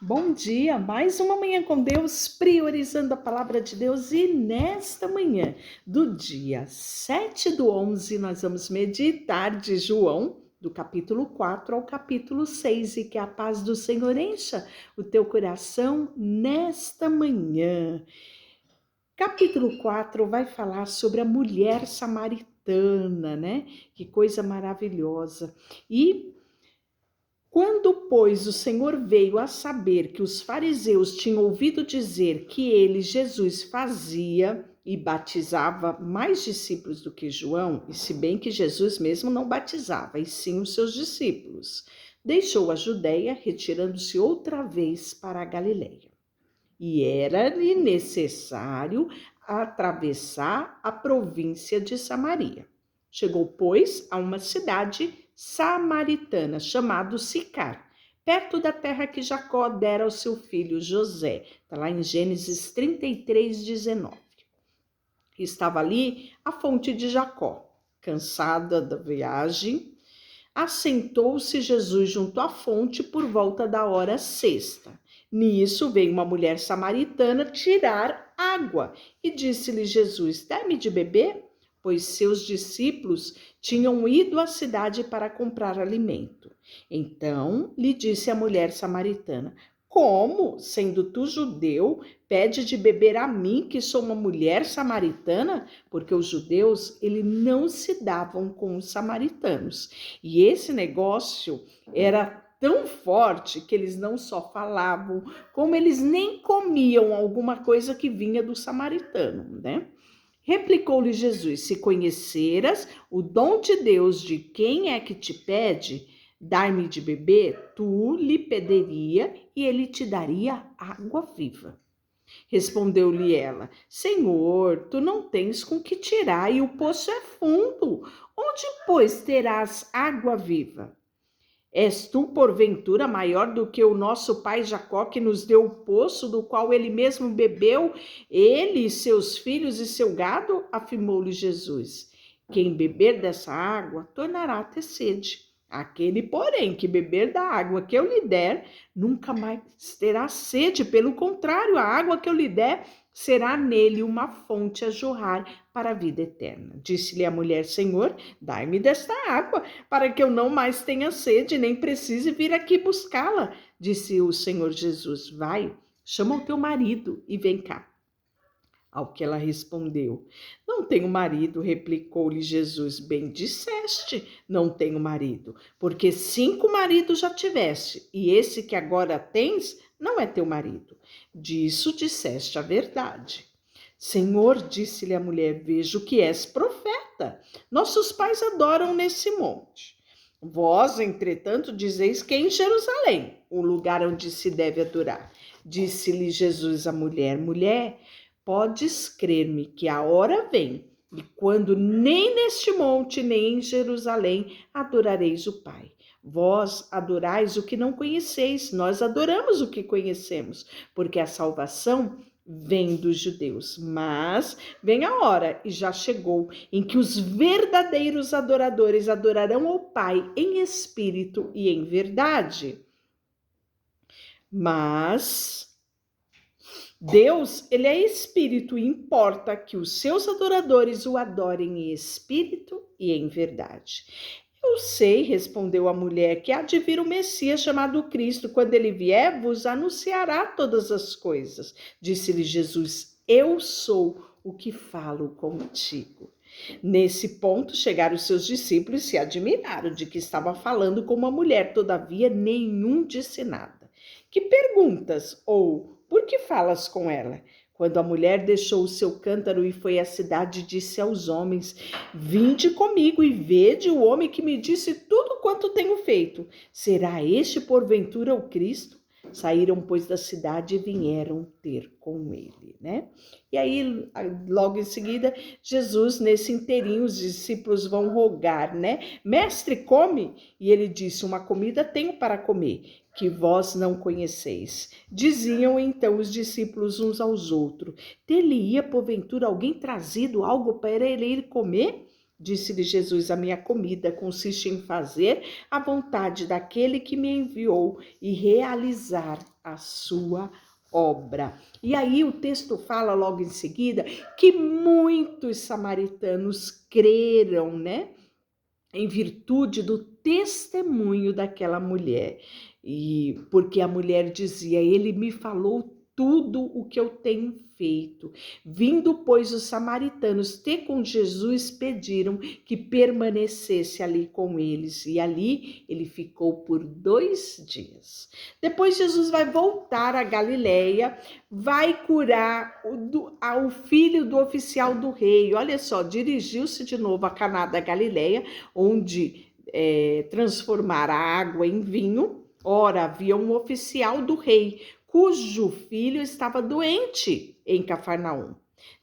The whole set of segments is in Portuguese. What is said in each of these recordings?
Bom dia, mais uma manhã com Deus, priorizando a palavra de Deus. E nesta manhã do dia 7/11, nós vamos meditar de João, do capítulo 4 ao capítulo 6, e que a paz do Senhor encha o teu coração nesta manhã. Capítulo 4 vai falar sobre a mulher samaritana, né? Que coisa maravilhosa. Quando, pois, o Senhor veio a saber que os fariseus tinham ouvido dizer que ele, Jesus, fazia e batizava mais discípulos do que João, e se bem que Jesus mesmo não batizava, e sim os seus discípulos, deixou a Judéia, retirando-se outra vez para a Galileia. E era-lhe necessário atravessar a província de Samaria. Chegou, pois, a uma cidade samaritana, chamada Sicar, perto da terra que Jacó dera ao seu filho José. Está lá em Gênesis 33:19. Estava ali a fonte de Jacó. Cansada da viagem, assentou-se Jesus junto à fonte por volta da hora sexta. Nisso veio uma mulher samaritana tirar água e disse-lhe Jesus: dá-me de beber? Pois seus discípulos tinham ido à cidade para comprar alimento. Então lhe disse a mulher samaritana: como, sendo tu judeu, pede de beber a mim, que sou uma mulher samaritana? Porque os judeus, eles não se davam com os samaritanos. E esse negócio era tão forte que eles não só falavam, como eles nem comiam alguma coisa que vinha do samaritano, né? Replicou-lhe Jesus: se conheceras o dom de Deus, de quem é que te pede dar-me de beber, tu lhe pediria e ele te daria água viva. Respondeu-lhe ela: Senhor, tu não tens com que tirar e o poço é fundo. Onde, pois, terás água viva? És tu, porventura, maior do que o nosso pai Jacó, que nos deu o poço do qual ele mesmo bebeu, ele, seus filhos e seu gado? Afirmou-lhe Jesus. Quem beber dessa água tornará a ter sede. Aquele, porém, que beber da água que eu lhe der, nunca mais terá sede. Pelo contrário, a água que eu lhe der será nele uma fonte a jorrar para a vida eterna. Disse-lhe a mulher: Senhor, dai-me desta água, para que eu não mais tenha sede, nem precise vir aqui buscá-la. Disse o Senhor Jesus: vai, chama o teu marido e vem cá. Ao que ela respondeu: não tenho marido. Replicou-lhe Jesus: bem disseste, não tenho marido, porque 5 maridos já tiveste, e esse que agora tens não é teu marido. Disso disseste a verdade. Senhor, disse-lhe a mulher, vejo que és profeta. Nossos pais adoram nesse monte. Vós, entretanto, dizeis que é em Jerusalém, o lugar onde se deve adorar. Disse-lhe Jesus à mulher: mulher, podes crer-me que a hora vem, e quando nem neste monte, nem em Jerusalém adorareis o Pai. Vós adorais o que não conheceis, nós adoramos o que conhecemos, porque a salvação vem dos judeus. Mas vem a hora, e já chegou, em que os verdadeiros adoradores adorarão ao Pai em espírito e em verdade. Mas Deus, ele é espírito e importa que os seus adoradores o adorem em espírito e em verdade. Eu sei, respondeu a mulher, que há de vir o Messias chamado Cristo. Quando ele vier, vos anunciará todas as coisas. Disse-lhe Jesus: eu sou o que falo contigo. Nesse ponto chegaram os seus discípulos e se admiraram de que estava falando com uma mulher. Todavia, nenhum disse nada. Que perguntas? Ou por que falas com ela? Quando a mulher deixou o seu cântaro e foi à cidade, disse aos homens: vinde comigo e vede o homem que me disse tudo quanto tenho feito. Será este porventura o Cristo? Saíram, pois, da cidade e vieram ter com ele, né? E aí, logo em seguida, Jesus, nesse inteirinho, os discípulos vão rogar, né? Mestre, come! E ele disse: uma comida tenho para comer, que vós não conheceis. Diziam então os discípulos uns aos outros: ter-lhe-ia porventura alguém trazido algo para ele ir comer? Disse-lhe Jesus: a minha comida consiste em fazer a vontade daquele que me enviou e realizar a sua obra. E aí o texto fala logo em seguida que muitos samaritanos creram, né? Em virtude do testemunho daquela mulher. E porque a mulher dizia: ele me falou tudo o que eu tenho feito. Vindo, pois, os samaritanos ter com Jesus, pediram que permanecesse ali com eles. E ali ele ficou por 2 dias. Depois Jesus vai voltar a Galileia, vai curar o filho do oficial do rei. Olha só, dirigiu-se de novo a Caná da Galileia, onde transformar a água em vinho. Ora, havia um oficial do rei, cujo filho estava doente em Cafarnaum.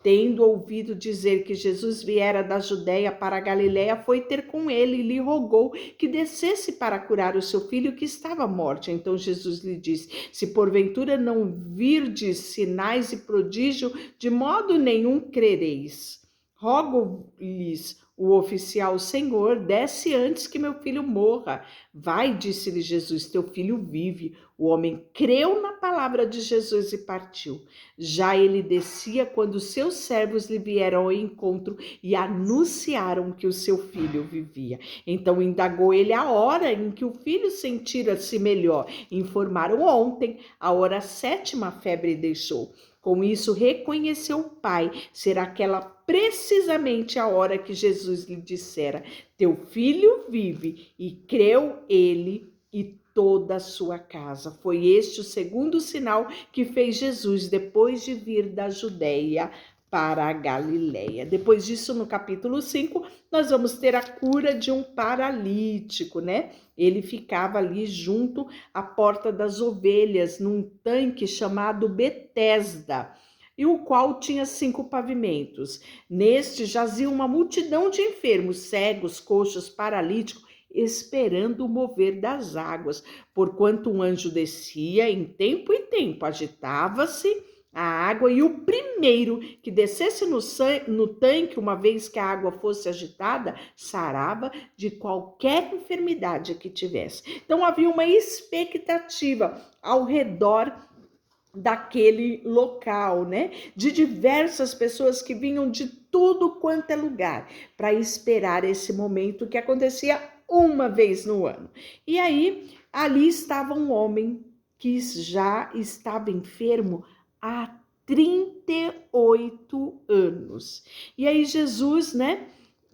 Tendo ouvido dizer que Jesus viera da Judéia para a Galiléia, foi ter com ele e lhe rogou que descesse para curar o seu filho que estava morto. Então Jesus lhe disse: se porventura não virdes sinais e prodígio, de modo nenhum crereis. Rogo-lhes o oficial: Senhor, desce antes que meu filho morra. Vai, disse-lhe Jesus, teu filho vive. O homem creu na palavra de Jesus e partiu. Já ele descia quando seus servos lhe vieram ao encontro e anunciaram que o seu filho vivia. Então indagou ele a hora em que o filho sentira-se melhor. Informaram: ontem, a hora 7ª, a febre deixou. Com isso, reconheceu o pai ser aquela precisamente a hora que Jesus lhe dissera: teu filho vive. E creu ele e toda a sua casa. Foi este o segundo sinal que fez Jesus depois de vir da Judéia para a Galileia. Depois disso, no capítulo 5, nós vamos ter a cura de um paralítico, né? Ele ficava ali junto à porta das ovelhas, num tanque chamado Betesda, e o qual tinha 5 pavimentos. Neste jazia uma multidão de enfermos, cegos, coxos, paralíticos, esperando o mover das águas, porquanto um anjo descia em tempo e tempo, agitava-se a água, e o primeiro que descesse no tanque, uma vez que a água fosse agitada, sarava de qualquer enfermidade que tivesse. Então havia uma expectativa ao redor daquele local, né? De diversas pessoas que vinham de tudo quanto é lugar para esperar esse momento que acontecia uma vez no ano. E aí, ali estava um homem que já estava enfermo há 38 anos. E aí Jesus, né,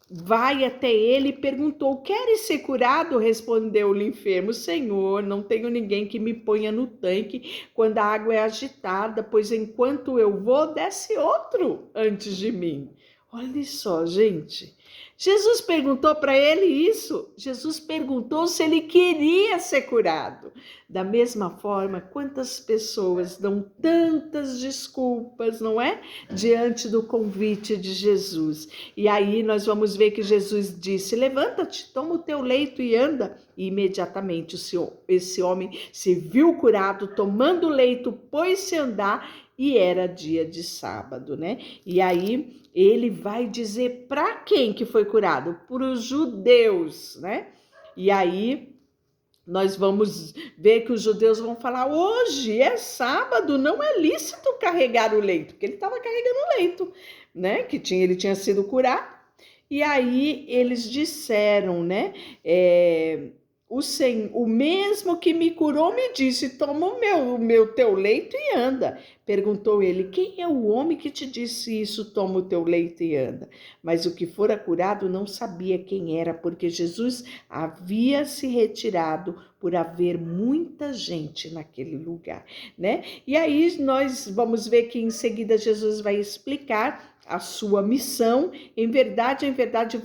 vai até ele e perguntou: queres ser curado? Respondeu-lhe o enfermo: Senhor, não tenho ninguém que me ponha no tanque quando a água é agitada, pois enquanto eu vou, desce outro antes de mim. Olha só, gente. Jesus perguntou para ele isso. Jesus perguntou se ele queria ser curado. Da mesma forma, quantas pessoas dão tantas desculpas, não é? Diante do convite de Jesus. E aí nós vamos ver que Jesus disse: levanta-te, toma o teu leito e anda. E imediatamente esse homem se viu curado, tomando o leito, pôs-se a andar, e era dia de sábado, né? E aí ele vai dizer para quem que foi curado? Para os judeus, né? E aí nós vamos ver que os judeus vão falar: hoje é sábado, não é lícito carregar o leito, porque ele estava carregando o leito, né? Ele tinha sido curado. E aí eles disseram, né? O mesmo que me curou me disse: toma o teu leito e anda. Perguntou ele: quem é o homem que te disse isso? Toma o teu leito e anda. Mas o que fora curado não sabia quem era, porque Jesus havia se retirado por haver muita gente naquele lugar, né? E aí nós vamos ver que em seguida Jesus vai explicar a sua missão. Em verdade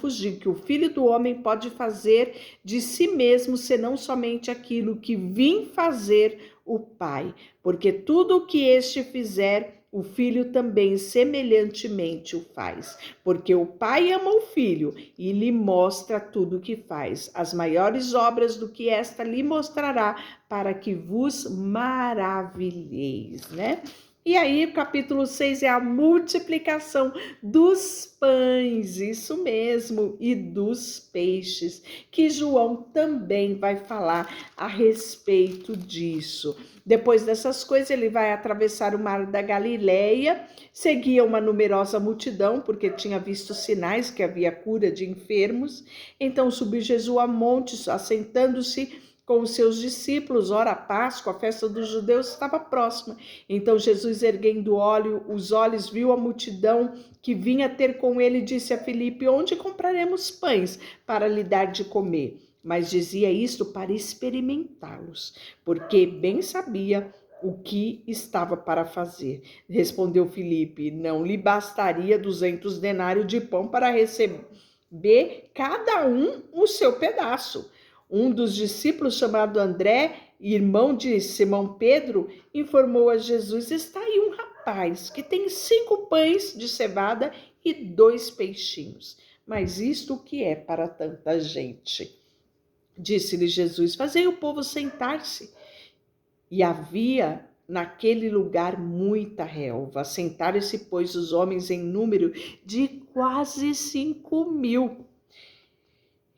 vos digo que o Filho do Homem pode fazer de si mesmo senão somente aquilo que vim fazer o Pai, porque tudo o que este fizer, o Filho também semelhantemente o faz, porque o Pai ama o Filho e lhe mostra tudo o que faz. As maiores obras do que esta lhe mostrará, para que vos maravilheis, né? E aí, o capítulo 6 é a multiplicação dos pães, isso mesmo, e dos peixes, que João também vai falar a respeito disso. Depois dessas coisas, ele vai atravessar o mar da Galileia, seguia uma numerosa multidão, porque tinha visto sinais que havia cura de enfermos. Então subiu Jesus a monte, assentando-se com os seus discípulos. Ora, a Páscoa, a festa dos judeus, estava próxima. Então Jesus, erguendo os olhos, viu a multidão que vinha ter com ele e disse a Filipe: onde compraremos pães para lhe dar de comer? Mas dizia isto para experimentá-los, porque bem sabia o que estava para fazer. Respondeu Filipe: não lhe bastaria 200 denários de pão para receber cada um o seu pedaço. Um dos discípulos, chamado André, irmão de Simão Pedro, informou a Jesus: está aí um rapaz que tem 5 pães de cevada e 2 peixinhos. Mas isto o que é para tanta gente? Disse-lhe Jesus: fazei o povo sentar-se. E havia naquele lugar muita relva. Sentaram-se, pois, os homens em número de quase 5.000.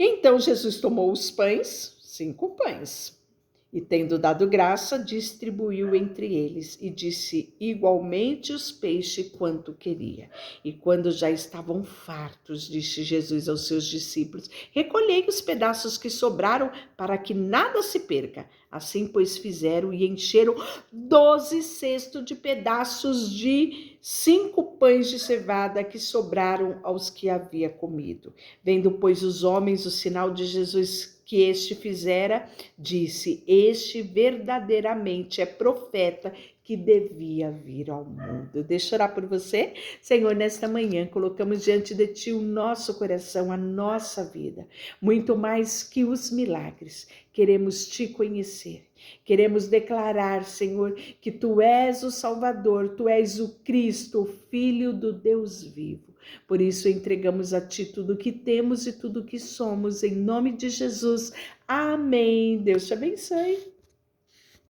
Então Jesus tomou os pães, 5 pães, e tendo dado graça, distribuiu entre eles, e disse igualmente os peixes quanto queria. E quando já estavam fartos, disse Jesus aos seus discípulos: recolhei os pedaços que sobraram, para que nada se perca. Assim, pois, fizeram e encheram 12 cestos de pedaços de 5 pães de cevada que sobraram aos que havia comido. Vendo, pois, os homens o sinal de Jesus que este fizera, disse: este verdadeiramente é profeta que devia vir ao mundo. Deixa eu orar por você. Senhor, nesta manhã colocamos diante de Ti o nosso coração, a nossa vida, muito mais que os milagres. Queremos Te conhecer, queremos declarar, Senhor, que Tu és o Salvador, Tu és o Cristo, o Filho do Deus vivo. Por isso entregamos a Ti tudo o que temos e tudo o que somos, em nome de Jesus. Amém. Deus te abençoe.